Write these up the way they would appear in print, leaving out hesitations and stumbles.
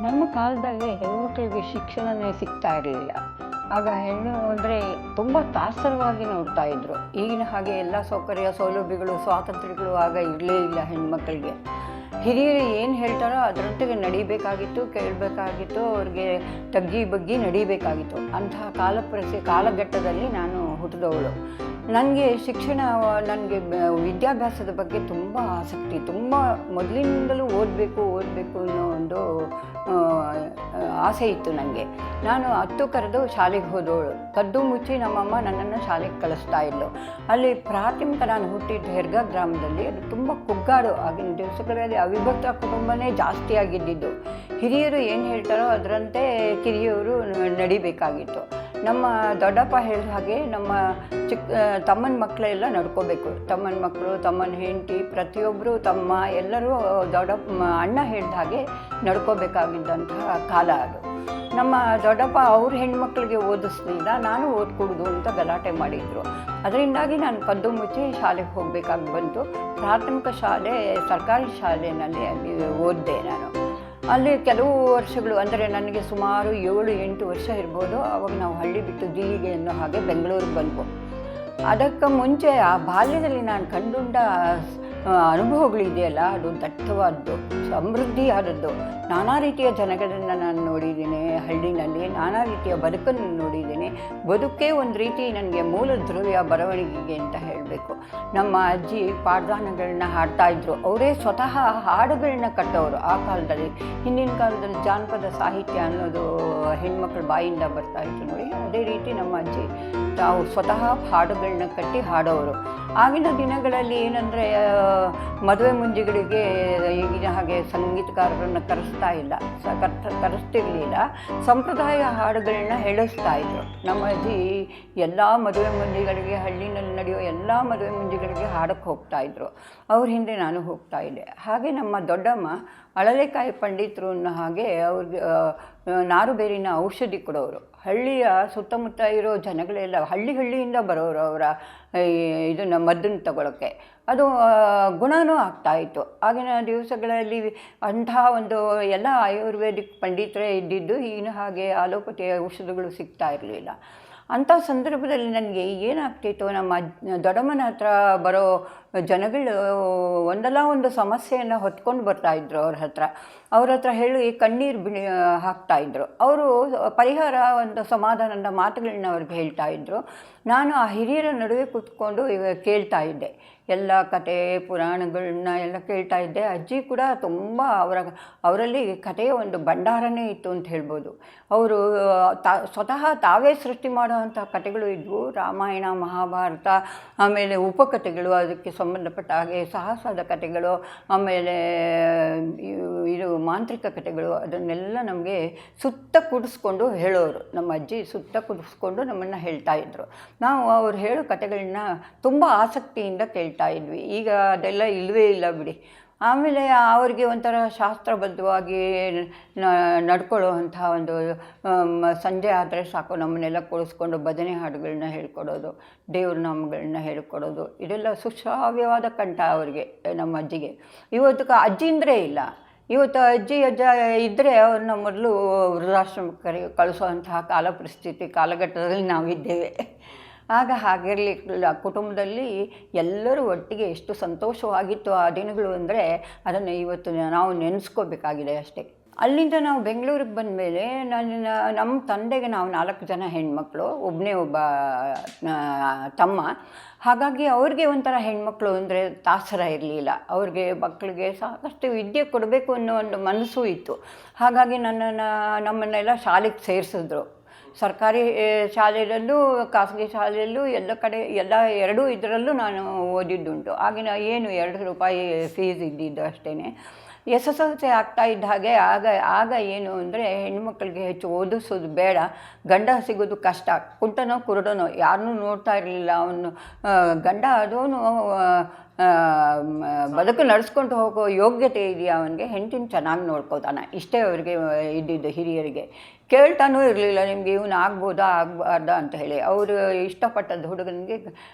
ನಮ್ಮ ಕಾಲದಲ್ಲಿ ಹೆಣ್ಮಕ್ಳಿಗೆ ಶಿಕ್ಷಣವೇ ಸಿಗ್ತಾ ಇರಲಿಲ್ಲ. ಆಗ ಹೆಣ್ಣು ಅಂದರೆ ತುಂಬ ತಾತ್ಸರವಾಗಿ ನೋಡ್ತಾ ಇದ್ದರು. ಈಗಿನ ಹಾಗೆ ಎಲ್ಲ ಸೌಕರ್ಯ ಸೌಲಭ್ಯಗಳು ಸ್ವಾತಂತ್ರ್ಯಗಳು ಆಗ ಇರಲೇ ಇಲ್ಲ ಹೆಣ್ಮಕ್ಳಿಗೆ. ಹಿರಿಯರು ಏನು ಹೇಳ್ತಾರೋ ಅದರೊಟ್ಟಿಗೆ ನಡಿಬೇಕಾಗಿತ್ತು, ಕೇಳಬೇಕಾಗಿತ್ತು, ಅವ್ರಿಗೆ ತಗ್ಗಿ ಬಗ್ಗಿ ನಡಿಬೇಕಾಗಿತ್ತು. ಅಂತಹ ಕಾಲಘಟ್ಟದಲ್ಲಿ ನಾನು ಹುಟ್ಟಿದವಳು. ನನಗೆ ಶಿಕ್ಷಣ, ನನಗೆ ವಿದ್ಯಾಭ್ಯಾಸದ ಬಗ್ಗೆ ತುಂಬ ಆಸಕ್ತಿ, ತುಂಬ ಮೊದಲಿನಿಂದಲೂ ಓದಬೇಕು ಅನ್ನೋ ಒಂದು ಆಸೆ ಇತ್ತು ನನಗೆ. ನಾನು ಹತ್ತು ಕರೆದು ಶಾಲೆಗೆ ಹೋದವಳು. ಕದ್ದು ಮುಚ್ಚಿ ನಮ್ಮಮ್ಮ ನನ್ನನ್ನು ಶಾಲೆಗೆ ಕಳಿಸ್ತಾ ಇದ್ಲು. ಅಲ್ಲಿ ಪ್ರಾಥಮಿಕ, ನಾನು ಹುಟ್ಟಿದ ಹೆರ್ಗ ಗ್ರಾಮದಲ್ಲಿ, ಅದು ತುಂಬ ಕುಗ್ಗಾಡು. ಆಗಿನ ದಿವಸಗಳಲ್ಲಿ ಅವಿಭಕ್ತ ಕುಟುಂಬನೇ ಜಾಸ್ತಿ ಆಗಿದ್ದಿದ್ದು. ಹಿರಿಯರು ಏನು ಹೇಳ್ತಾರೋ ಅದರಂತೆ ಕಿರಿಯವರು ನಡಿಬೇಕಾಗಿತ್ತು. ನಮ್ಮ ದೊಡ್ಡಪ್ಪ ಹೇಳಿದ ಹಾಗೆ ನಮ್ಮ ತಮ್ಮನ ಮಕ್ಕಳೆಲ್ಲ ನಡ್ಕೋಬೇಕು. ತಮ್ಮನ ಮಕ್ಕಳು, ತಮ್ಮನ ಹೆಂಡತಿ, ಪ್ರತಿಯೊಬ್ಬರು ತಮ್ಮ ಎಲ್ಲರೂ ಅಣ್ಣ ಹೇಳಿದ ಹಾಗೆ ನಡ್ಕೋಬೇಕಾಗಿದ್ದಂತಹ ಕಾಲ ಅದು. ನಮ್ಮ ದೊಡ್ಡಪ್ಪ ಅವ್ರ ಹೆಣ್ಮಕ್ಳಿಗೆ ಓದಿಸ್ಲಿಲ್ಲ, ನಾನು ಓದ್ಕೊಡೋದು ಅಂತ ಗಲಾಟೆ ಮಾಡಿದರು. ಅದರಿಂದಾಗಿ ನಾನು ಕದ್ದು ಮುಚ್ಚಿ ಶಾಲೆಗೆ ಹೋಗಬೇಕಾಗಿ ಬಂತು. ಪ್ರಾಥಮಿಕ ಶಾಲೆ ಸರ್ಕಾರಿ ಶಾಲೆಯಲ್ಲಿ ಅಲ್ಲಿ ಓದಿದೆ ನಾನು. ಅಲ್ಲಿ ಕೆಲವು ವರ್ಷಗಳು, ಅಂದರೆ ನನಗೆ ಸುಮಾರು 7-8 ವರ್ಷ ಇರ್ಬೋದು. ಆವಾಗ ನಾವು ಹಳ್ಳಿ ಬಿಟ್ಟು ದಿಲ್ಲಿಗೆ ಅನ್ನೋ ಹಾಗೆ ಬೆಂಗಳೂರಿಗೆ ಬಂದ್ವು. ಅದಕ್ಕೆ ಮುಂಚೆ ಆ ಬಾಲ್ಯದಲ್ಲಿ ನಾನು ಕಂಡುಂಡ ಅನುಭವಗಳಿದೆಯಲ್ಲ, ಅದು ದಟ್ಟವಾದ್ದು, ಸಮೃದ್ಧಿಯಾದದ್ದು. ನಾನಾ ರೀತಿಯ ಜನಗಳನ್ನು ನಾನು ನೋಡಿದ್ದೀನಿ ಹಳ್ಳಿನಲ್ಲಿ, ನಾನಾ ರೀತಿಯ ಬದುಕನ್ನು ನೋಡಿದ್ದೀನಿ. ಬದುಕೇ ಒಂದು ರೀತಿ ನನಗೆ ಮೂಲ ದ್ರವ್ಯ ಬರವಣಿಗೆಗೆ ಅಂತ ಹೇಳಬೇಕು. ನಮ್ಮ ಅಜ್ಜಿ ಪಾಡ್ದಾನಗಳನ್ನ ಹಾಡ್ತಾಯಿದ್ರು. ಅವರೇ ಸ್ವತಃ ಹಾಡುಗಳನ್ನ ಕಟ್ಟೋರು ಆ ಕಾಲದಲ್ಲಿ. ಹಿಂದಿನ ಕಾಲದಲ್ಲಿ ಜಾನಪದ ಸಾಹಿತ್ಯ ಅನ್ನೋದು ಹೆಣ್ಮಕ್ಳ ಬಾಯಿಂದ ಬರ್ತಾಯಿತ್ತು ನೋಡಿ. ಅದೇ ರೀತಿ ನಮ್ಮ ಅಜ್ಜಿ ತಾವು ಸ್ವತಃ ಹಾಡುಗಳನ್ನ ಕಟ್ಟಿ ಹಾಡೋರು. ಆಗಿನ ದಿನಗಳಲ್ಲಿ ಏನಂದರೆ ಮದುವೆ ಮುಂಜಿಗಳಿಗೆ ಈಗಿನ ಹಾಗೆ ಸಂಗೀತಗಾರರನ್ನು ಕರೆಸ್ತಿರ್ಲಿಲ್ಲ. ಸಂಪ್ರದಾಯ ಹಾಡುಗಳನ್ನ ಹೇಳಿಸ್ತಾ ಇದ್ರು. ನಮ್ಮ ಅಜ್ಜಿ ಎಲ್ಲ ಮದುವೆ ಮುಂಜಿಗಳಿಗೆ, ಹಳ್ಳಿನಲ್ಲಿ ನಡೆಯೋ ಎಲ್ಲ ಮದುವೆ ಮುಂಜಿಗಳಿಗೆ ಹಾಡಕ್ಕೆ ಹೋಗ್ತಾಯಿದ್ರು. ಅವ್ರ ಹಿಂದೆ ನಾನು ಹೋಗ್ತಾ ಇದ್ದೆ. ಹಾಗೆ ನಮ್ಮ ದೊಡ್ಡಮ್ಮ ಅಳಲೆಕಾಯಿ ಪಂಡಿತರು ಅನ್ನೋ ಹಾಗೆ ಅವ್ರಿಗೆ ನಾರು ಬೇರಿನ ಔಷಧಿ ಕೊಡೋರು. ಹಳ್ಳಿಯ ಸುತ್ತಮುತ್ತ ಇರೋ ಜನಗಳೆಲ್ಲ ಹಳ್ಳಿಯಿಂದ ಬರೋರು ಅವರ ಇದನ್ನು ಮದ್ದನ್ನು ತಗೊಳ್ಳೋಕ್ಕೆ. ಅದು ಗುಣನೂ ಆಗ್ತಾಯಿತ್ತು. ಆಗಿನ ದಿವಸಗಳಲ್ಲಿ ಅಂತಹ ಒಂದು ಎಲ್ಲ ಆಯುರ್ವೇದಿಕ್ ಪಂಡಿತರೇ ಇದ್ದಿದ್ದು. ಈಗಿನ ಹಾಗೆ ಆಲೋಪತಿ ಔಷಧಗಳು ಸಿಗ್ತಾ ಇರಲಿಲ್ಲ. ಅಂಥ ಸಂದರ್ಭದಲ್ಲಿ ನನಗೆ ಏನಾಗ್ತಿತ್ತು, ನಮ್ಮ ದೊಡ್ಡಮ್ಮನ ಹತ್ರ ಬರೋ ಜನಗಳು ಒಂದಲ್ಲ ಒಂದು ಸಮಸ್ಯೆಯನ್ನು ಹೊತ್ಕೊಂಡು ಬರ್ತಾಯಿದ್ರು. ಅವ್ರ ಹತ್ರ ಹೇಳಿ ಕಣ್ಣೀರು ಹಾಕ್ತಾಯಿದ್ರು. ಅವರು ಪರಿಹಾರ, ಒಂದು ಸಮಾಧಾನದ ಮಾತುಗಳನ್ನ ಅವ್ರಿಗೆ ಹೇಳ್ತಾಯಿದ್ರು. ನಾನು ಆ ಹಿರಿಯರ ನಡುವೆ ಕೂತ್ಕೊಂಡು ಕೇಳ್ತಾ ಇದ್ದೆ. ಎಲ್ಲ ಕತೆ ಪುರಾಣಗಳನ್ನ ಎಲ್ಲ ಕೇಳ್ತಾ ಇದ್ದೆ. ಅಜ್ಜಿ ಕೂಡ ತುಂಬ ಅವರಲ್ಲಿ ಕಥೆಯ ಒಂದು ಭಂಡಾರನೇ ಇತ್ತು ಅಂತ ಹೇಳ್ಬೋದು. ಅವರು ಸ್ವತಃ ತಾವೇ ಸೃಷ್ಟಿ ಮಾಡುವಂಥ ಕಥೆಗಳು ಇದ್ವು. ರಾಮಾಯಣ, ಮಹಾಭಾರತ, ಆಮೇಲೆ ಉಪಕಥೆಗಳು, ಅದಕ್ಕೆ ಸಂಬಂಧಪಟ್ಟ ಹಾಗೆ ಸಾಹಸದ ಕಥೆಗಳು, ಆಮೇಲೆ ಇದು ಮಾಂತ್ರಿಕ ಕಥೆಗಳು, ಅದನ್ನೆಲ್ಲ ನಮಗೆ ಸುತ್ತ ಕೂಡಿಸ್ಕೊಂಡು ಹೇಳೋರು. ನಮ್ಮ ಅಜ್ಜಿ ಸುತ್ತ ಕೂಡಿಸ್ಕೊಂಡು ನಮ್ಮನ್ನು ಹೇಳ್ತಾಯಿದ್ರು. ನಾವು ಅವ್ರು ಹೇಳೋ ಕಥೆಗಳನ್ನ ತುಂಬ ಆಸಕ್ತಿಯಿಂದ ಕೇಳ್ತಾ ಇದ್ವಿ. ಈಗ ಅದೆಲ್ಲ ಇಲ್ಲವೇ ಇಲ್ಲ ಬಿಡಿ. ಆಮೇಲೆ ಅವ್ರಿಗೆ ಒಂಥರ ಶಾಸ್ತ್ರಬದ್ಧವಾಗಿ ನಡ್ಕೊಳ್ಳೋ ಅಂಥ ಒಂದು ಸಂಜೆ ಆದರೆ ಸಾಕು ನಮ್ಮನ್ನೆಲ್ಲ ಕೂರಿಸ್ಕೊಂಡು ಭಜನೆ ಹಾಡುಗಳನ್ನ ಹೇಳ್ಕೊಡೋದು, ದೇವ್ರ ನಾಮಗಳನ್ನ ಹೇಳ್ಕೊಡೋದು, ಇದೆಲ್ಲ ಸುಶ್ರಾವ್ಯವಾದ ಕಂಠ ಅವ್ರಿಗೆ, ನಮ್ಮ ಅಜ್ಜಿಗೆ. ಇವತ್ತು ಅಜ್ಜಿ ಅಂದರೆ ಇಲ್ಲ. ಇವತ್ತು ಅಜ್ಜಿ ಅಜ್ಜ ಇದ್ದರೆ ಅವ್ರನ್ನ ಮೊದಲು ವೃದ್ಧಾಶ್ರಮಕ್ಕೆ ಕಳಿಸೋವಂತಹ ಕಾಲಘಟ್ಟದಲ್ಲಿ ನಾವಿದ್ದೇವೆ. ಆಗ ಹಾಗಿರಲಿಲ್ಲ. ಕುಟುಂಬದಲ್ಲಿ ಎಲ್ಲರೂ ಒಟ್ಟಿಗೆ ಎಷ್ಟು ಸಂತೋಷವಾಗಿತ್ತು ಆ ದಿನಗಳು ಅಂದರೆ ಅದನ್ನು ಇವತ್ತು ನಾವು ನೆನೆಸ್ಕೋಬೇಕಾಗಿದೆ ಅಷ್ಟೇ. ಅಲ್ಲಿಂದ ನಾವು ಬೆಂಗಳೂರಿಗೆ ಬಂದ ಮೇಲೆ ನಮ್ಮ ತಂದೆಗೆ ನಾವು 4 ಜನ ಹೆಣ್ಮಕ್ಳು, ಒಬ್ಬ ತಮ್ಮ. ಹಾಗಾಗಿ ಅವ್ರಿಗೆ ಒಂಥರ ಹೆಣ್ಮಕ್ಳು ಅಂದರೆ ತಾತ್ಸರ ಇರಲಿಲ್ಲ. ಅವ್ರಿಗೆ ಮಕ್ಕಳಿಗೆ ಸಾಕಷ್ಟು ವಿದ್ಯೆ ಕೊಡಬೇಕು ಅನ್ನೋ ಒಂದು ಮನಸ್ಸು ಇತ್ತು. ಹಾಗಾಗಿ ನಮ್ಮನ್ನೆಲ್ಲ ಶಾಲೆಗೆ ಸೇರಿಸಿದ್ರು. ಸರ್ಕಾರಿ ಶಾಲೆಯಲ್ಲೂ ಖಾಸಗಿ ಶಾಲೆಯಲ್ಲೂ ಎರಡೂ ಇದರಲ್ಲೂ ನಾನು ಓದಿದ್ದುಂಟು. ಆಗಿನ ಏನು 2 ರೂಪಾಯಿ ಫೀಸ್ ಇದ್ದಿದ್ದು ಅಷ್ಟೇ. SSLC ಆಗ್ತಾ ಇದ್ದ ಹಾಗೆ ಆಗ ಏನು ಅಂದರೆ ಹೆಣ್ಮಕ್ಳಿಗೆ ಹೆಚ್ಚು ಓದಿಸೋದು ಬೇಡ, ಗಂಡ ಸಿಗೋದು ಕಷ್ಟ, ಕುಂಟನೋ ಕುರುಡನೋ ಯಾರನ್ನೂ ನೋಡ್ತಾ ಇರಲಿಲ್ಲ. ಅವನು ಗಂಡ ಅದೋನು ಬದುಕು ನಡೆಸ್ಕೊಂಡು ಹೋಗೋ ಯೋಗ್ಯತೆ ಇದೆಯಾ ಅವನಿಗೆ, ಹೆಂಡತಿನ ಚೆನ್ನಾಗಿ ನೋಡ್ಕೋತಾನೆ, ಇಷ್ಟೇ ಅವರಿಗೆ ಇದ್ದಿದ್ದು ಹಿರಿಯರಿಗೆ. ಕೇಳ್ತಾನೂ ಇರಲಿಲ್ಲ ನಿಮಗೆ ಇವನು ಆಗ್ಬೋದಾ ಆಗಬಾರ್ದಾ ಅಂತ ಹೇಳಿ. ಅವರು ಇಷ್ಟಪಟ್ಟದ್ದು ಹುಡುಗನಿಗೆ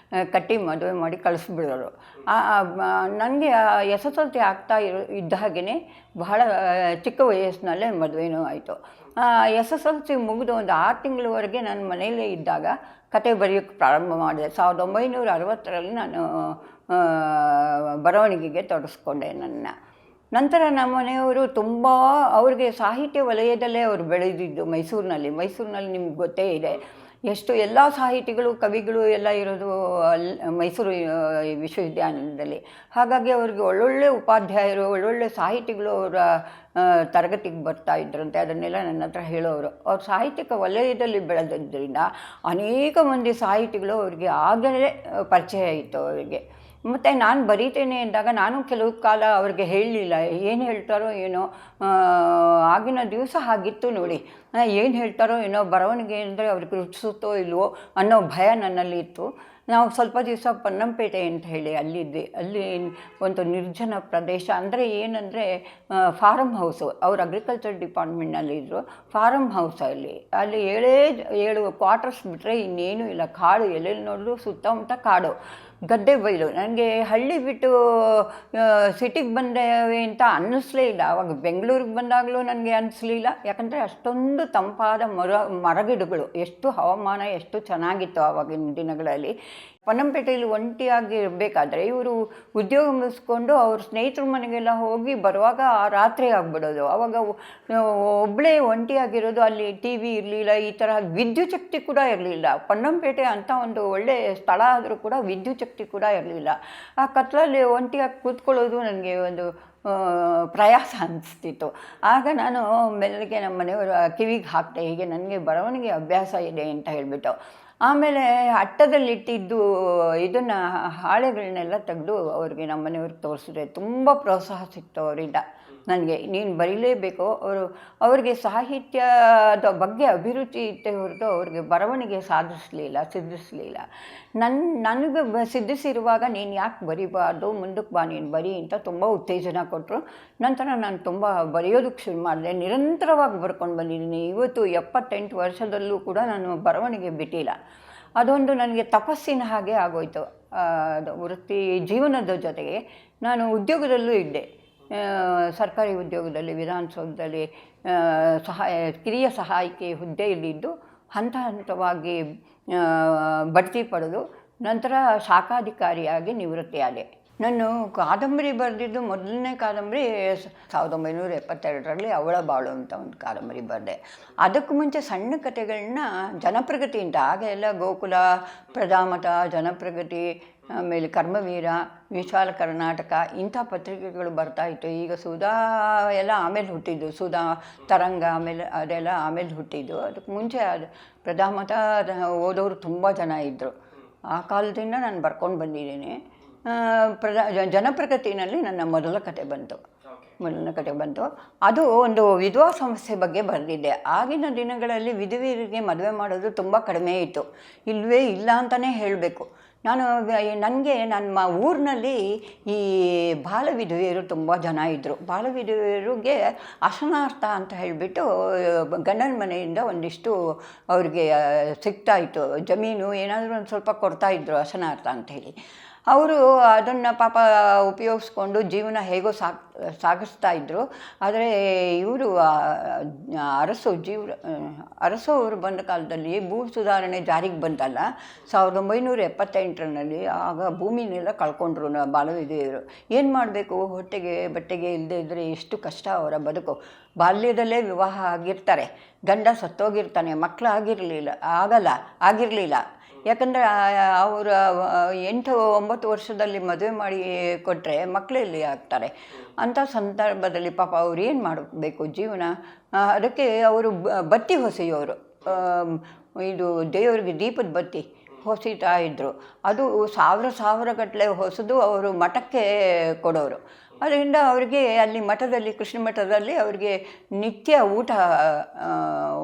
ಕಟ್ಟಿ ಮದುವೆ ಮಾಡಿ ಕಳಿಸ್ಬಿಡೋರು. ನನಗೆ SSLC ಆಗ್ತಾ ಇದ್ದ ಹಾಗೆಯೇ ಬಹಳ ಚಿಕ್ಕ ವಯಸ್ಸಿನಲ್ಲೇ ಮದುವೆನೂ ಆಯಿತು. SSLC ಮುಗಿದು ಒಂದು 6 ತಿಂಗಳವರೆಗೆ ನಾನು ಮನೆಯಲ್ಲೇ ಇದ್ದಾಗ ಕತೆ ಬರೆಯೋಕ್ಕೆ ಪ್ರಾರಂಭ ಮಾಡಿದೆ. 1960ರಲ್ಲಿ ನಾನು ಬರವಣಿಗೆಗೆ ತೊಡಗಿಸ್ಕೊಂಡೆ ನನ್ನ. ನಂತರ ನಮ್ಮ ಮನೆಯವರು ತುಂಬ ಅವ್ರಿಗೆ ಸಾಹಿತ್ಯ ವಲಯದಲ್ಲೇ ಅವರು ಬೆಳೆದಿದ್ದು ಮೈಸೂರಿನಲ್ಲಿ ನಿಮ್ಗೆ ಗೊತ್ತೇ ಇದೆ ಎಷ್ಟು ಎಲ್ಲ ಸಾಹಿತಿಗಳು ಕವಿಗಳು ಎಲ್ಲ ಇರೋದು ಮೈಸೂರು ವಿಶ್ವವಿದ್ಯಾನಿಲಯದಲ್ಲಿ. ಹಾಗಾಗಿ ಅವ್ರಿಗೆ ಒಳ್ಳೊಳ್ಳೆ ಉಪಾಧ್ಯಾಯರು ಒಳ್ಳೊಳ್ಳೆ ಸಾಹಿತಿಗಳು ಅವರ ತರಗತಿಗೆ ಬರ್ತಾಯಿದ್ರಂತೆ. ಅದನ್ನೆಲ್ಲ ನನ್ನ ಹತ್ರ ಹೇಳೋರು. ಅವ್ರ ಸಾಹಿತ್ಯಿಕ ವಲಯದಲ್ಲಿ ಬೆಳೆದಿದ್ದರಿಂದ ಅನೇಕ ಮಂದಿ ಸಾಹಿತಿಗಳು ಅವ್ರಿಗೆ ಆಗಲೇ ಪರಿಚಯ ಆಯಿತು ಅವರಿಗೆ. ಮತ್ತು ನಾನು ಬರೀತೇನೆ ಅಂದಾಗ ನಾನು ಕೆಲವು ಕಾಲ ಅವ್ರಿಗೆ ಹೇಳಲಿಲ್ಲ, ಏನು ಹೇಳ್ತಾರೋ ಏನೋ. ಆಗಿನ ದಿವಸ ಹಾಗಿತ್ತು ನೋಡಿ, ಏನು ಹೇಳ್ತಾರೋ ಏನೋ, ಬರವಣಿಗೆ ಅಂದರೆ ಅವ್ರಿಗೆ ರುಚಿಸುತ್ತೋ ಇಲ್ವೋ ಅನ್ನೋ ಭಯ ನನ್ನಲ್ಲಿ ಇತ್ತು. ನಾವು ಸ್ವಲ್ಪ ದಿವಸ ಪೊನ್ನಂಪೇಟೆ ಅಂತ ಹೇಳಿ ಅಲ್ಲಿದ್ವಿ. ಅಲ್ಲಿ ಒಂದು ನಿರ್ಜನ ಪ್ರದೇಶ, ಅಂದರೆ ಏನಂದರೆ ಫಾರಮ್ ಹೌಸು, ಅವರು ಅಗ್ರಿಕಲ್ಚರ್ ಡಿಪಾರ್ಟ್ಮೆಂಟ್ನಲ್ಲಿದ್ದರು. ಫಾರಮ್ ಹೌಸಲ್ಲಿ ಅಲ್ಲಿ 7 ಕ್ವಾರ್ಟರ್ಸ್ ಬಿಟ್ಟರೆ ಇನ್ನೇನೂ ಇಲ್ಲ, ಕಾಡು, ಎಲ್ಲೆಲ್ಲಿ ನೋಡಿದ್ರು ಸುತ್ತಮುತ್ತ ಕಾಡು, ಗದ್ದೆ ಬಯಲು. ನನಗೆ ಹಳ್ಳಿ ಬಿಟ್ಟು ಸಿಟಿಗೆ ಬಂದೇವೆ ಅಂತ ಅನ್ನಿಸ್ಲೇ ಇಲ್ಲ. ಆವಾಗ ಬೆಂಗಳೂರಿಗೆ ಬಂದಾಗಲೂ ನನಗೆ ಅನ್ನಿಸ್ಲಿಲ್ಲ, ಯಾಕಂದರೆ ಅಷ್ಟೊಂದು ತಂಪಾದ ಮರಗಿಡಗಳು, ಎಷ್ಟು ಹವಾಮಾನ ಎಷ್ಟು ಚೆನ್ನಾಗಿತ್ತು ಆವಾಗಿನ ದಿನಗಳಲ್ಲಿ. ಪೊನ್ನಂಪೇಟೆಯಲ್ಲಿ ಒಂಟಿಯಾಗಿ ಇರಬೇಕಾದ್ರೆ ಇವರು ಉದ್ಯೋಗ ಮುಗಿಸ್ಕೊಂಡು ಅವ್ರ ಸ್ನೇಹಿತರ ಮನೆಗೆಲ್ಲ ಹೋಗಿ ಬರುವಾಗ ರಾತ್ರಿ ಆಗಿಬಿಡೋದು. ಆವಾಗ ಒಬ್ಬಳೇ ಒಂಟಿಯಾಗಿರೋದು. ಅಲ್ಲಿ TV ಇರಲಿಲ್ಲ, ಈ ಥರ ವಿದ್ಯುತ್ ಶಕ್ತಿ ಕೂಡ ಇರಲಿಲ್ಲ. ಪೊನ್ನಂಪೇಟೆ ಅಂತ ಒಂದು ಒಳ್ಳೆಯ ಸ್ಥಳ ಆದರೂ ಕೂಡ ವಿದ್ಯುತ್ ಶಕ್ತಿ ಕೂಡ ಇರಲಿಲ್ಲ. ಆ ಕತ್ತಲಲ್ಲಿ ಒಂಟಿಯಾಗಿ ಕೂತ್ಕೊಳ್ಳೋದು ನನಗೆ ಒಂದು ಪ್ರಯಾಸ ಅನಿಸ್ತಿತ್ತು. ಆಗ ನಾನು ಮೆಲ್ಲಗೆ ನಮ್ಮ ಮನೆಯವರು ಕಿವಿಗೆ ಹಾಕ್ತೆ, ಹೀಗೆ ನನಗೆ ಬರವಣಿಗೆ ಅಭ್ಯಾಸ ಇದೆ ಅಂತ ಹೇಳಿಬಿಟ್ಟು. ಆಮೇಲೆ ಅಟ್ಟದಲ್ಲಿಟ್ಟಿದ್ದು ಇದನ್ನು ಹಾಳೆಗಳನ್ನೆಲ್ಲ ತೆಗೆದು ಅವ್ರಿಗೆ ನಮ್ಮ ಮನೆಯವ್ರಿಗೆ ತೋರಿಸಿದೆ. ತುಂಬ ಪ್ರೋತ್ಸಾಹ ಸಿಕ್ತು ಅವರಿಂದ ನನಗೆ, ನೀನು ಬರೀಲೇಬೇಕು. ಅವರಿಗೆ ಸಾಹಿತ್ಯದ ಬಗ್ಗೆ ಅಭಿರುಚಿ ಇತ್ತೇ ಹೊರತು ಅವ್ರಿಗೆ ಬರವಣಿಗೆ ಸಿದ್ಧಿಸಲಿಲ್ಲ. ನನಗೆ ಸಿದ್ಧಿಸಿರುವಾಗ ನೀನು ಯಾಕೆ ಬರೀಬಾರ್ದು, ಮುಂದಕ್ಕೆ ಬಾ, ನೀನು ಬರೀ ಅಂತ ತುಂಬ ಉತ್ತೇಜನ ಕೊಟ್ಟರು. ನಂತರ ನಾನು ತುಂಬ ಬರೆಯೋದಕ್ಕೆ ಶುರು ಮಾಡಿದೆ. ನಿರಂತರವಾಗಿ ಬರ್ಕೊಂಡು ಬಂದಿದ್ದೀನಿ. ಇವತ್ತು 78 ವರ್ಷದಲ್ಲೂ ಕೂಡ ನಾನು ಬರವಣಿಗೆ ಬಿಟ್ಟಿಲ್ಲ. ಅದೊಂದು ನನಗೆ ತಪಸ್ಸಿನ ಹಾಗೆ ಆಗೋಯ್ತು. ವೃತ್ತಿ ಜೀವನದ ಜೊತೆಗೆ ನಾನು ಉದ್ಯೋಗದಲ್ಲೂ ಇದ್ದೆ. ಸರ್ಕಾರಿ ಉದ್ಯೋಗದಲ್ಲಿ ವಿಧಾನಸೌಧದಲ್ಲಿ ಕಿರಿಯ ಸಹಾಯಕಿ ಹುದ್ದೆಯಲ್ಲಿದ್ದು ಹಂತವಾಗಿ ಬಡ್ತಿ ಪಡೆದು ನಂತರ ಶಾಖಾಧಿಕಾರಿಯಾಗಿ ನಿವೃತ್ತಿಯಾದೆ. ನಾನು ಕಾದಂಬರಿ ಬರೆದಿದ್ದು ಮೊದಲನೇ ಕಾದಂಬರಿ 1972ರಲ್ಲಿ ಅವಳ ಬಾಳು ಅಂತ ಒಂದು ಕಾದಂಬರಿ ಬರೆದೆ. ಅದಕ್ಕೂ ಮುಂಚೆ ಸಣ್ಣ ಕಥೆಗಳನ್ನ ಜನಪ್ರಗತಿ ಅಂತ, ಆಗ ಎಲ್ಲ ಗೋಕುಲ, ಪ್ರಜಾಮತ, ಜನಪ್ರಗತಿ, ಆಮೇಲೆ ಕರ್ಮವೀರ, ವಿಶಾಲ ಕರ್ನಾಟಕ ಇಂಥ ಪತ್ರಿಕೆಗಳು ಬರ್ತಾಯಿತ್ತು. ಈಗ ಸುಧಾ ಎಲ್ಲ ಆಮೇಲೆ ಹುಟ್ಟಿದ್ದು, ಸುಧಾ, ತರಂಗ ಆಮೇಲೆ ಅದೆಲ್ಲ ಆಮೇಲೆ ಹುಟ್ಟಿದ್ದು. ಅದಕ್ಕೆ ಮುಂಚೆ ಅದು ಪ್ರಜಾಮತ ಓದೋರು ತುಂಬ ಜನ ಇದ್ದರು. ಆ ಕಾಲದಿಂದ ನಾನು ಬರ್ಕೊಂಡು ಬಂದಿದ್ದೀನಿ. ಜನಪ್ರಗತಿನಲ್ಲಿ ನನ್ನ ಮೊದಲ ಕತೆ ಬಂತು. ಅದು ಒಂದು ವಿಧವಾ ಸಮಸ್ಯೆ ಬಗ್ಗೆ ಬರೆದಿದ್ದೆ. ಆಗಿನ ದಿನಗಳಲ್ಲಿ ವಿಧವೆಯರಿಗೆ ಮದುವೆ ಮಾಡೋದು ತುಂಬ ಕಡಿಮೆ ಇತ್ತು, ಇಲ್ಲವೇ ಇಲ್ಲ ಅಂತಲೇ ಹೇಳಬೇಕು. ನನಗೆ ನಮ್ಮ ಊರಿನಲ್ಲಿ ಈ ಬಾಲವಿಧವೆಯರು ತುಂಬ ಜನ ಇದ್ದರು. ಬಾಲವಿಧವೆಯರಿಗೆ ಅಶನಾರ್ಥ ಅಂತ ಹೇಳಿಬಿಟ್ಟು ಗಂಡನ ಮನೆಯಿಂದ ಒಂದಿಷ್ಟು ಅವ್ರಿಗೆ ಸಿಗ್ತಾಯಿತ್ತು, ಜಮೀನು ಏನಾದರೂ ಒಂದು ಸ್ವಲ್ಪ ಕೊಡ್ತಾಯಿದ್ರು ಅಶನಾರ್ಥ ಅಂಥೇಳಿ. ಅವರು ಅದನ್ನು ಪಾಪ ಉಪಯೋಗಿಸ್ಕೊಂಡು ಜೀವನ ಹೇಗೋ ಸಾಗಿಸ್ತಾಯಿದ್ರು. ಆದರೆ ಇವರು ಅರಸು ಅವರು ಬಂದ ಕಾಲದಲ್ಲಿ ಭೂ ಸುಧಾರಣೆ ಜಾರಿಗೆ ಬಂತಲ್ಲ 1978ರಲ್ಲಿ, ಆಗ ಭೂಮಿನೆಲ್ಲ ಕಳ್ಕೊಂಡ್ರು ಬಾಲವಿಧವೆಯರು. ಏನು ಮಾಡಬೇಕು, ಹೊಟ್ಟೆಗೆ ಬಟ್ಟೆಗೆ ಇಲ್ಲದೆ ಇದ್ದರೆ ಎಷ್ಟು ಕಷ್ಟ ಅವರ ಬದುಕು. ಬಾಲ್ಯದಲ್ಲೇ ವಿವಾಹ ಆಗಿರ್ತಾರೆ, ಗಂಡ ಸತ್ತೋಗಿರ್ತಾನೆ, ಮಕ್ಕಳು ಆಗಿರಲಿಲ್ಲ. ಯಾಕಂದರೆ ಅವರ 8-9 ವರ್ಷದಲ್ಲಿ ಮದುವೆ ಮಾಡಿ ಕೊಟ್ಟರೆ ಮಕ್ಕಳಲ್ಲಿ ಆಗ್ತಾರೆ. ಅಂಥ ಸಂದರ್ಭದಲ್ಲಿ ಪಾಪ ಅವ್ರು ಏನು ಮಾಡಬೇಕು ಜೀವನ. ಅದಕ್ಕೆ ಅವರು ಬತ್ತಿ ಹೊಸೆಯೋರು, ಇದು ದೇವರಿಗೆ ದೀಪದ ಬತ್ತಿ ಹೊಸಿತಾ ಇದ್ದರು. ಅದು ಸಾವಿರ ಗಟ್ಟಲೆ ಹೊಸದು ಅವರು ಮಠಕ್ಕೆ ಕೊಡೋರು. ಅದರಿಂದ ಅವರಿಗೆ ಅಲ್ಲಿ ಮಠದಲ್ಲಿ, ಕೃಷ್ಣ ಮಠದಲ್ಲಿ ಅವರಿಗೆ ನಿತ್ಯ ಊಟ,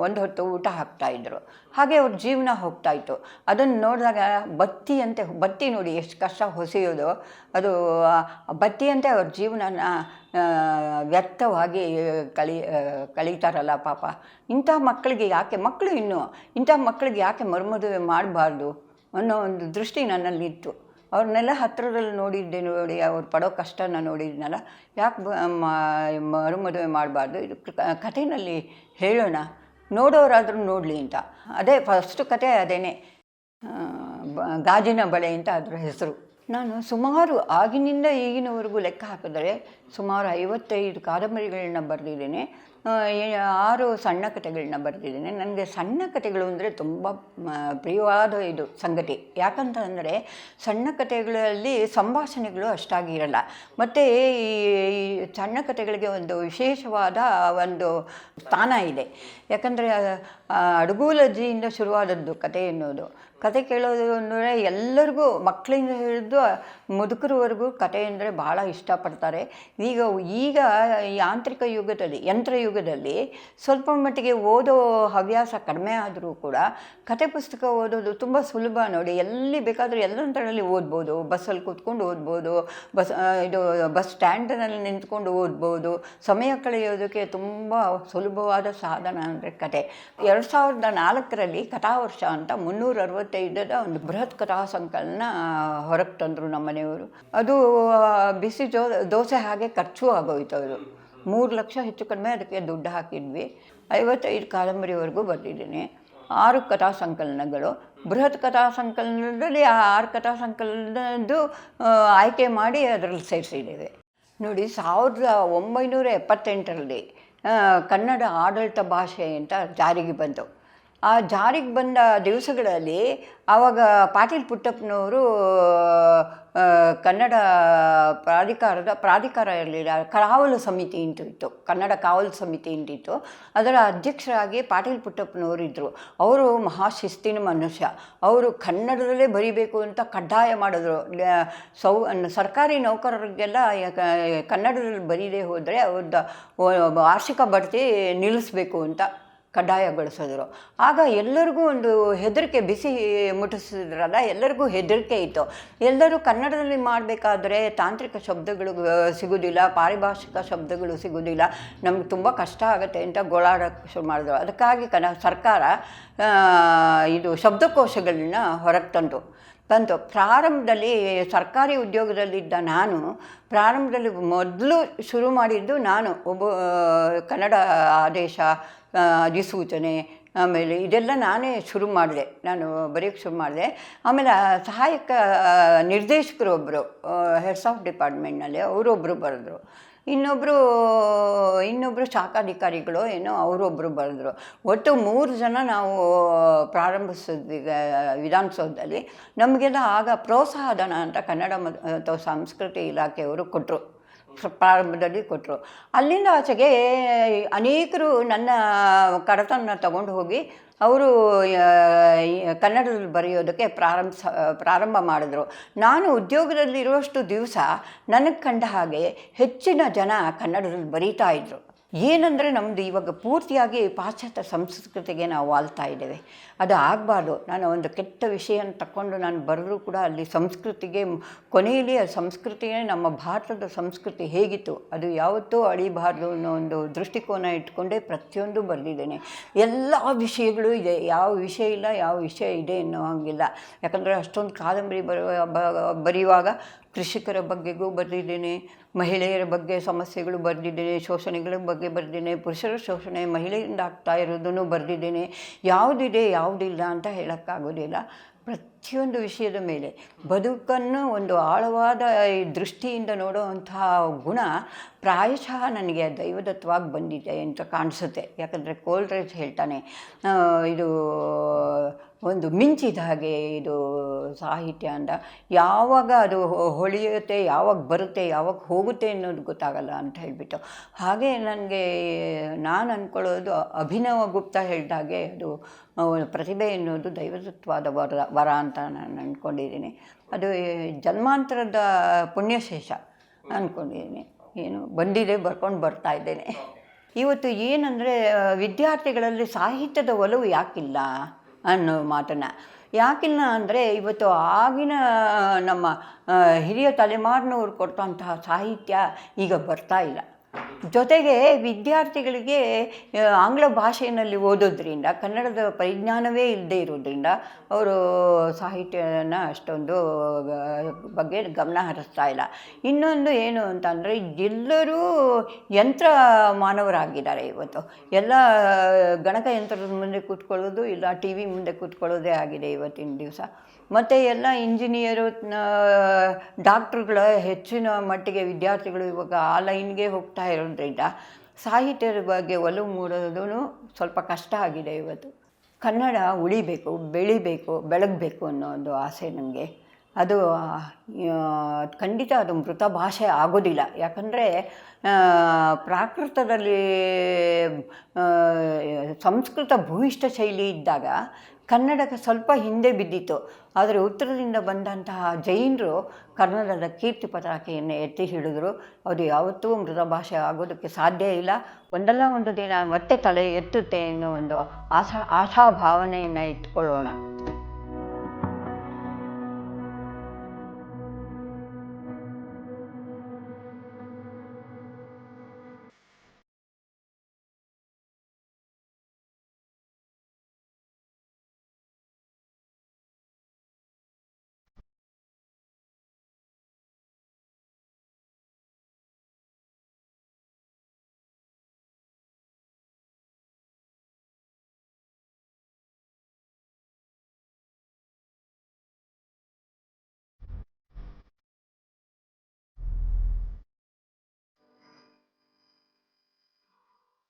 ಒಂದು ಹೊತ್ತು ಊಟ ಹಾಕ್ತಾಯಿದ್ರು. ಹಾಗೆ ಅವ್ರ ಜೀವನ ಹೋಗ್ತಾಯಿತ್ತು. ಅದನ್ನು ನೋಡಿದಾಗ ಬತ್ತಿ ನೋಡಿ ಎಷ್ಟು ಕಷ್ಟ ಹೊಸೆಯೋದು, ಅದು ಬತ್ತಿಯಂತೆ ಅವ್ರ ಜೀವನನ ವ್ಯರ್ಥವಾಗಿ ಕಳೀತಾರಲ್ಲ ಪಾಪ. ಇಂಥ ಮಕ್ಕಳಿಗೆ ಇಂಥ ಮಕ್ಕಳಿಗೆ ಯಾಕೆ ಮರುಮದುವೆ ಮಾಡಬಾರ್ದು ಅನ್ನೋ ಒಂದು ದೃಷ್ಟಿ ನನ್ನಲ್ಲಿತ್ತು. ಅವ್ರನ್ನೆಲ್ಲ ಹತ್ತಿರದಲ್ಲಿ ನೋಡಿ ಅವ್ರು ಪಡೋ ಕಷ್ಟನ ನೋಡಿದ್ನಲ್ಲ, ಯಾಕೆ ಮರುಮದುವೆ ಮಾಡಬಾರ್ದು, ಇದು ಕಥೆಯಲ್ಲಿ ಹೇಳೋಣ, ನೋಡೋರಾದರೂ ನೋಡಲಿ ಅಂತ. ಅದೇ ಫಸ್ಟು ಕತೆ ಅದೇನೆ, ಗಾಜಿನ ಬಳೆ ಅಂತ ಅದರ ಹೆಸರು. ನಾನು ಸುಮಾರು ಆಗಿನಿಂದ ಈಗಿನವರೆಗೂ ಲೆಕ್ಕ ಹಾಕಿದರೆ ಸುಮಾರು 55 ಕಾದಂಬರಿಗಳನ್ನ ಬರೆದಿದ್ದೇನೆ, 6 ಸಣ್ಣ ಕಥೆಗಳನ್ನ ಬರೆದಿದ್ದೇನೆ. ನನಗೆ ಸಣ್ಣ ಕಥೆಗಳು ಅಂದರೆ ತುಂಬ ಪ್ರಿಯವಾದ ಸಂಗತಿ. ಯಾಕಂತಂದರೆ ಸಣ್ಣ ಕಥೆಗಳಲ್ಲಿ ಸಂಭಾಷಣೆಗಳು ಅಷ್ಟಾಗಿ ಇರಲ್ಲ. ಮತ್ತು ಈ ಸಣ್ಣ ಕಥೆಗಳಿಗೆ ಒಂದು ವಿಶೇಷವಾದ ಒಂದು ಸ್ಥಾನ ಇದೆ. ಯಾಕಂದರೆ ಅಡಗೂಲಜ್ಜಿಯಿಂದ ಶುರುವಾದದ್ದು ಕತೆ ಎನ್ನುವುದು. ಕತೆ ಕೇಳೋದು ಅಂದರೆ ಎಲ್ಲರಿಗೂ, ಮಕ್ಕಳಿಂದ ಹಿಡಿದು ಮುದುಕರವರೆಗೂ ಕತೆ ಅಂದರೆ ಭಾಳ ಇಷ್ಟಪಡ್ತಾರೆ. ಈಗ ಯಾಂತ್ರಿಕ ಯಂತ್ರಯುಗದಲ್ಲಿ ಸ್ವಲ್ಪ ಮಟ್ಟಿಗೆ ಓದೋ ಹವ್ಯಾಸ ಕಡಿಮೆ ಆದರೂ ಕೂಡ ಕತೆ ಪುಸ್ತಕ ಓದೋದು ತುಂಬ ಸುಲಭ ನೋಡಿ. ಎಲ್ಲಿ ಬೇಕಾದರೂ ಎಲ್ಲಂತರಲ್ಲಿ ಓದ್ಬೋದು. ಬಸ್ಸಲ್ಲಿ ಕೂತ್ಕೊಂಡು ಓದ್ಬೋದು, ಬಸ್ ಸ್ಟ್ಯಾಂಡ್ನಲ್ಲಿ ನಿಂತ್ಕೊಂಡು ಓದ್ಬೋದು. ಸಮಯ ಕಳೆಯೋದಕ್ಕೆ ತುಂಬ ಸುಲಭವಾದ ಸಾಧನ ಅಂದರೆ ಕತೆ. 2004ರಲ್ಲಿ ಕಥಾವರ್ಷ ಅಂತ 365ದ ಒಂದು ಬೃಹತ್ ಕಥಾ ಸಂಕಲನ ಹೊರಗೆ ತಂದರು ನಮ್ಮ ಮನೆಯವರು. ಅದು ಬಿಸಿ ದೋಸೆ ಹಾಗೆ ಖರ್ಚು ಆಗೋಯ್ತು. ಅದು 3 ಲಕ್ಷ ಹೆಚ್ಚು ಕಡಿಮೆ ಅದಕ್ಕೆ ದುಡ್ಡು ಹಾಕಿದ್ವಿ. 55 ಕಾದಂಬರಿವರೆಗೂ ಬರೆದಿದ್ದೀನಿ. 6 ಕಥಾ ಸಂಕಲನಗಳು. ಬೃಹತ್ ಕಥಾ ಸಂಕಲನದಲ್ಲಿ ಆ 6 ಕಥಾ ಸಂಕಲನದ್ದು ಆಯ್ಕೆ ಮಾಡಿ ಅದರಲ್ಲಿ ಸೇರಿಸಿದ್ದೇವೆ. ನೋಡಿ, 1978ರಲ್ಲಿ ಕನ್ನಡ ಆಡಳಿತ ಭಾಷೆ ಅಂತ ಜಾರಿಗೆ ಬಂತು. ಆ ಜಾರಿಗೆ ಬಂದ ದಿವಸಗಳಲ್ಲಿ ಆವಾಗ ಪಾಟೀಲ್ ಪುಟ್ಟಪ್ಪನವರು ಕನ್ನಡ ಪ್ರಾಧಿಕಾರ ಇರಲಿಲ್ಲ, ಕಾವಲು ಸಮಿತಿ ಅಂತಿತ್ತು, ಕನ್ನಡ ಕಾವಲು ಸಮಿತಿ ಅಂತಿತ್ತು. ಅದರ ಅಧ್ಯಕ್ಷರಾಗಿ ಪಾಟೀಲ್ ಪುಟ್ಟಪ್ಪನವರು ಇದ್ದರು. ಅವರು ಮಹಾಶಿಸ್ತಿನ ಮನುಷ್ಯ. ಅವರು ಕನ್ನಡದಲ್ಲೇ ಬರೀಬೇಕು ಅಂತ ಕಡ್ಡಾಯ ಮಾಡಿದ್ರು. ಸರ್ಕಾರಿ ನೌಕರರಿಗೆಲ್ಲ ಕನ್ನಡದಲ್ಲಿ ಬರೀದೇ ಹೋದರೆ ಅವ್ರದ್ದು ವಾರ್ಷಿಕ ಬಡ್ತಿ ನಿಲ್ಲಿಸಬೇಕು ಅಂತ ಕಡ್ಡಾಯಗೊಳಿಸಿದ್ರು. ಆಗ ಎಲ್ಲರಿಗೂ ಒಂದು ಹೆದರಿಕೆ, ಬಿಸಿ ಮುಟ್ಟಿಸಿದ್ರಲ್ಲ, ಎಲ್ಲರಿಗೂ ಹೆದರಿಕೆ ಇತ್ತು. ಎಲ್ಲರೂ ಕನ್ನಡದಲ್ಲಿ ಮಾಡಬೇಕಾದ್ರೆ ತಾಂತ್ರಿಕ ಶಬ್ದಗಳು ಸಿಗೋದಿಲ್ಲ, ಪಾರಿಭಾಷಿಕ ಶಬ್ದಗಳು ಸಿಗೋದಿಲ್ಲ, ನಮ್ಗೆ ತುಂಬ ಕಷ್ಟ ಆಗುತ್ತೆ ಅಂತ ಗೋಳಾಡೋಕ್ಕೆ ಶುರು ಮಾಡಿದ್ರು. ಅದಕ್ಕಾಗಿ ಸರ್ಕಾರ ಶಬ್ದಕೋಶಗಳನ್ನ ಹೊರಗೆ ತಂತು. ಪ್ರಾರಂಭದಲ್ಲಿ ಸರ್ಕಾರಿ ಉದ್ಯೋಗದಲ್ಲಿದ್ದ ಪ್ರಾರಂಭದಲ್ಲಿ ಮೊದಲು ಶುರು ಮಾಡಿದ್ದು ಒಬ್ಬ ಕನ್ನಡ ಆದೇಶ, ಅಧಿಸೂಚನೆ, ಆಮೇಲೆ ಇದೆಲ್ಲ ನಾನೇ ಬರೆಯೋಕ್ಕೆ ಶುರು ಮಾಡಿದೆ. ಆಮೇಲೆ ಸಹಾಯಕ ನಿರ್ದೇಶಕರು ಒಬ್ಬರು ಹೆಡ್ಸ್ ಆಫ್ ಡಿಪಾರ್ಟ್ಮೆಂಟ್ನಲ್ಲಿ ಅವರೊಬ್ಬರು ಬರೆದ್ರು. ಇನ್ನೊಬ್ಬರು ಶಾಖಾಧಿಕಾರಿಗಳು ಅವರೊಬ್ಬರು ಬರೆದ್ರು. ಒಟ್ಟು 3 ಜನ ನಾವು ಪ್ರಾರಂಭಿಸಿದ್ವಿ ವಿಧಾನಸೌಧದಲ್ಲಿ. ನಮಗೆಲ್ಲ ಆಗ ಪ್ರೋತ್ಸಾಹಧನ ಅಂತ ಕನ್ನಡ ಮತ್ತು ಸಂಸ್ಕೃತಿ ಇಲಾಖೆಯವರು ಪ್ರಾರಂಭದಲ್ಲಿ ಕೊಟ್ಟರು. ಅಲ್ಲಿಂದ ಆಚೆಗೆ ಅನೇಕರು ನನ್ನ ಕಡತನ ತಗೊಂಡು ಹೋಗಿ ಅವರು ಕನ್ನಡದಲ್ಲಿ ಬರೆಯೋದಕ್ಕೆ ಪ್ರಾರಂಭ ಮಾಡಿದ್ರು. ನಾನು ಉದ್ಯೋಗದಲ್ಲಿರುವಷ್ಟು ದಿವಸ ನನಗೆ ಕಂಡ ಹಾಗೆ ಹೆಚ್ಚಿನ ಜನ ಕನ್ನಡದಲ್ಲಿ ಬರೀತಾ ಇದ್ದರು. ಏನಂದರೆ ನಮ್ಮದು ಇವಾಗ ಪೂರ್ತಿಯಾಗಿ ಪಾಶ್ಚಾತ್ಯ ಸಂಸ್ಕೃತಿಗೆ ನಾವು ವಾಲ್ತಾ ಇದ್ದೇವೆ. ಅದು ಆಗಬಾರ್ದು. ನಾನು ಒಂದು ಕೆಟ್ಟ ವಿಷಯನ ತಗೊಂಡು ನಾನು ಬರೆದರೂ ಕೂಡ ಅಲ್ಲಿ ಸಂಸ್ಕೃತಿಗೆ ಕೊನೆಯಲ್ಲಿ ಆ ಸಂಸ್ಕೃತಿಯೇ, ನಮ್ಮ ಭಾರತದ ಸಂಸ್ಕೃತಿ ಹೇಗಿತ್ತು ಅದು ಯಾವತ್ತೂ ಅಳಿಬಾರ್ದು ಅನ್ನೋ ಒಂದು ದೃಷ್ಟಿಕೋನ ಇಟ್ಕೊಂಡೇ ಪ್ರತಿಯೊಂದು ಬರೆದಿದ್ದೇನೆ. ಎಲ್ಲ ವಿಷಯಗಳು ಇದೆ, ಯಾವ ವಿಷಯ ಇಲ್ಲ, ಯಾವ ವಿಷಯ ಇದೆ ಅನ್ನೋ ಹಾಗಿಲ್ಲ. ಯಾಕಂದರೆ ಅಷ್ಟೊಂದು ಕಾದಂಬರಿ ಬರೆಯುವಾಗ ಕೃಷಿಕರ ಬಗ್ಗೆಗೂ ಬರೆದಿದ್ದೇನೆ, ಮಹಿಳೆಯರ ಬಗ್ಗೆ ಸಮಸ್ಯೆಗಳು ಬರೆದಿದ್ದೇನೆ, ಶೋಷಣೆಗಳ ಬಗ್ಗೆ ಬರೆದಿದ್ದೇನೆ, ಪುರುಷರ ಶೋಷಣೆ ಮಹಿಳೆಯಿಂದ ಆಗ್ತಾ ಇರೋದನ್ನು ಬರೆದಿದ್ದೇನೆ. ಯಾವುದಿದೆ ಯಾವುದಿಲ್ಲ ಅಂತ ಹೇಳೋಕ್ಕಾಗೋದಿಲ್ಲ. ಪ್ರತಿಯೊಂದು ವಿಷಯದ ಮೇಲೆ ಬದುಕನ್ನು ಒಂದು ಆಳವಾದ ದೃಷ್ಟಿಯಿಂದ ನೋಡುವಂತಹ ಗುಣ ಪ್ರಾಯಶಃ ನನಗೆ ದೈವದತ್ತವಾಗಿ ಬಂದಿದೆ ಅಂತ ಕಾಣಿಸುತ್ತೆ. ಯಾಕಂದರೆ ಕೋಲ್ರೇಜ್ ಹೇಳ್ತಾನೆ, ಇದು ಒಂದು ಮಿಂಚಿದ ಹಾಗೆ ಇದು ಸಾಹಿತ್ಯ ಅಂತ. ಯಾವಾಗ ಅದು ಹೊಳೆಯುತ್ತೆ, ಯಾವಾಗ ಬರುತ್ತೆ, ಯಾವಾಗ ಹೋಗುತ್ತೆ ಅನ್ನೋದು ಗೊತ್ತಾಗಲ್ಲ ಅಂತ ಹೇಳಿಬಿಟ್ಟು. ಹಾಗೆ ನಾನು ಅಂದ್ಕೊಳ್ಳೋದು ಅಭಿನವ ಗುಪ್ತ ಹೇಳಿದಾಗೆ ಅದು ಪ್ರತಿಭೆ ಎನ್ನುವುದು ದೈವದತ್ತವಾದ ವರ ಅಂತ ನಾನು ಅಂದ್ಕೊಂಡಿದ್ದೀನಿ. ಅದು ಜನ್ಮಾಂತರದ ಪುಣ್ಯಶೇಷ ಅಂದ್ಕೊಂಡಿದ್ದೀನಿ. ಏನು ಬಂದಿದೆ, ಬರ್ಕೊಂಡು ಬರ್ತಾ ಇದ್ದೇನೆ. ಇವತ್ತು ಏನಂದರೆ ವಿದ್ಯಾರ್ಥಿಗಳಲ್ಲಿ ಸಾಹಿತ್ಯದ ಒಲವು ಯಾಕಿಲ್ಲ ಅನ್ನೋ ಮಾತನ್ನು. ಯಾಕಿಲ್ಲ ಅಂದರೆ ಇವತ್ತು ಆಗಿನ ನಮ್ಮ ಹಿರಿಯ ತಲೆಮಾರಿನವ್ರು ಕೊಟ್ಟಂತಹ ಸಾಹಿತ್ಯ ಈಗ ಬರ್ತಾ ಇಲ್ಲ. ಜೊತೆಗೆ ವಿದ್ಯಾರ್ಥಿಗಳಿಗೆ ಆಂಗ್ಲ ಭಾಷೆಯಲ್ಲಿ ಓದೋದ್ರಿಂದ ಕನ್ನಡದ ಪರಿಜ್ಞಾನವೇ ಇಲ್ಲದೆ ಇರೋದ್ರಿಂದ ಅವರು ಸಾಹಿತ್ಯನ ಅಷ್ಟೊಂದು ಬಗ್ಗೆ ಗಮನ ಹರಿಸ್ತಾ ಇಲ್ಲ. ಇನ್ನೊಂದು ಏನು ಅಂತಂದರೆ ಎಲ್ಲರೂ ಯಂತ್ರ ಮಾನವರಾಗಿದ್ದಾರೆ ಇವತ್ತು. ಎಲ್ಲ ಗಣಕಯಂತ್ರದ ಮುಂದೆ ಕೂತ್ಕೊಳ್ಳೋದು, ಇಲ್ಲ ಟಿ ವಿ ಮುಂದೆ ಕೂತ್ಕೊಳ್ಳೋದೇ ಆಗಿದೆ ಇವತ್ತಿನ ದಿವಸ. ಮತ್ತು ಎಲ್ಲ ಇಂಜಿನಿಯರು, ಡಾಕ್ಟ್ರುಗಳ ಹೆಚ್ಚಿನ ಮಟ್ಟಿಗೆ ವಿದ್ಯಾರ್ಥಿಗಳು ಇವಾಗ ಆ ಲೈನ್ಗೆ ಹೋಗ್ತಾ ಇರೋದ್ರಿಂದ ಸಾಹಿತ್ಯದ ಬಗ್ಗೆ ಒಲವು ಮೂಡೋದು ಸ್ವಲ್ಪ ಕಷ್ಟ ಆಗಿದೆ ಇವತ್ತು. ಕನ್ನಡ ಉಳಿಬೇಕು, ಬೆಳಿಬೇಕು, ಬೆಳಗಬೇಕು ಅನ್ನೋ ಒಂದು ಆಸೆ ನನಗೆ. ಅದು ಖಂಡಿತ ಅದು ಮೃತ ಭಾಷೆ ಆಗೋದಿಲ್ಲ. ಯಾಕಂದರೆ ಪ್ರಾಕೃತದಲ್ಲಿ ಸಂಸ್ಕೃತ ಭೂಯಿಷ್ಠ ಶೈಲಿ ಇದ್ದಾಗ ಕನ್ನಡಕ್ಕೆ ಸ್ವಲ್ಪ ಹಿಂದೆ ಬಿದ್ದಿತ್ತು. ಆದರೆ ಉತ್ತರದಿಂದ ಬಂದಂತಹ ಜೈನರು ಕನ್ನಡದ ಕೀರ್ತಿ ಪತಾಕೆಯನ್ನು ಎತ್ತಿ ಹಿಡಿದ್ರು. ಅದು ಯಾವತ್ತೂ ಮೃತ ಭಾಷೆ ಆಗೋದಕ್ಕೆ ಸಾಧ್ಯ ಇಲ್ಲ. ಒಂದಲ್ಲ ಒಂದು ದಿನ ಮತ್ತೆ ತಲೆ ಎತ್ತುತ್ತೆ ಅನ್ನೋ ಒಂದು ಆಶಾಭಾವನೆಯನ್ನು ಇಟ್ಕೊಳ್ಳೋಣ.